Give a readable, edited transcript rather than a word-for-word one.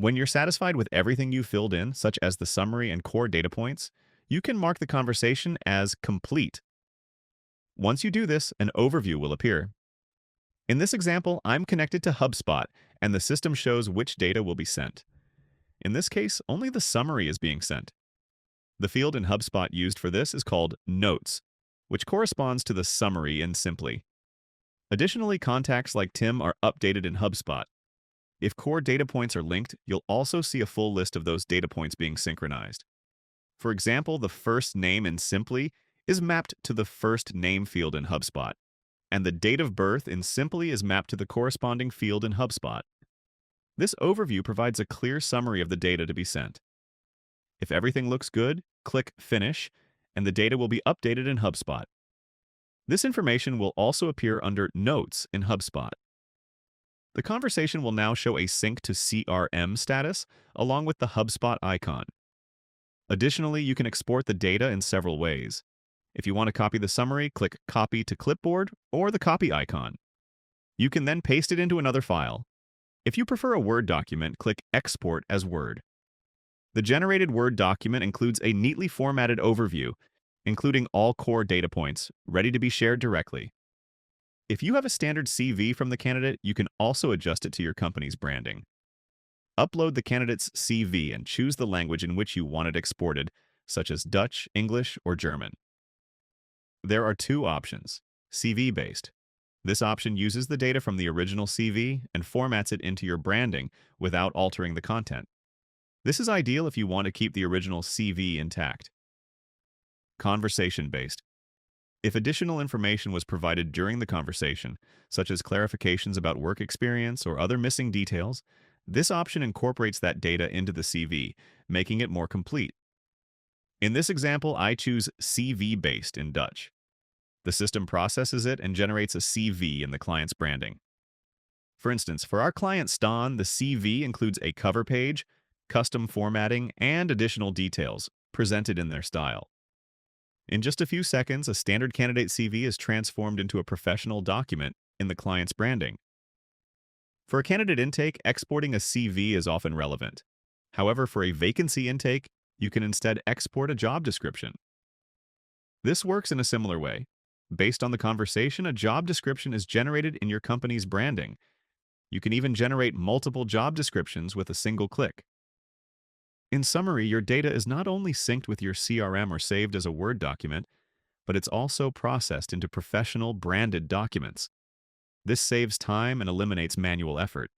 When you're satisfied with everything you filled in, such as the summary and core data points, you can mark the conversation as complete. Once you do this, an overview will appear. In this example, I'm connected to HubSpot, and the system shows which data will be sent. In this case, only the summary is being sent. The field in HubSpot used for this is called Notes, which corresponds to the summary in Simply. Additionally, contacts like Tim are updated in HubSpot. If core data points are linked, you'll also see a full list of those data points being synchronized. For example, the first name in Simply is mapped to the first name field in HubSpot, and the date of birth in Simply is mapped to the corresponding field in HubSpot. This overview provides a clear summary of the data to be sent. If everything looks good, click Finish, and the data will be updated in HubSpot. This information will also appear under Notes in HubSpot. The conversation will now show a sync to CRM status along with the HubSpot icon. Additionally, you can export the data in several ways. If you want to copy the summary, click Copy to Clipboard or the copy icon. You can then paste it into another file. If you prefer a Word document, click Export as Word. The generated Word document includes a neatly formatted overview, including all core data points, ready to be shared directly. If you have a standard CV from the candidate, you can also adjust it to your company's branding. Upload the candidate's CV and choose the language in which you want it exported, such as Dutch, English, or German. There are two options: CV-based. This option uses the data from the original CV and formats it into your branding without altering the content. This is ideal if you want to keep the original CV intact. Conversation-based. If additional information was provided during the conversation, such as clarifications about work experience or other missing details, this option incorporates that data into the CV, making it more complete. In this example, I choose CV-based in Dutch. The system processes it and generates a CV in the client's branding. For instance, for our client Stan, the CV includes a cover page, custom formatting, and additional details presented in their style. In just a few seconds, a standard candidate CV is transformed into a professional document in the client's branding. For a candidate intake, exporting a CV is often relevant. However, for a vacancy intake, you can instead export a job description. This works in a similar way. Based on the conversation, a job description is generated in your company's branding. You can even generate multiple job descriptions with a single click. In summary, your data is not only synced with your CRM or saved as a Word document, but it's also processed into professional, branded documents. This saves time and eliminates manual effort.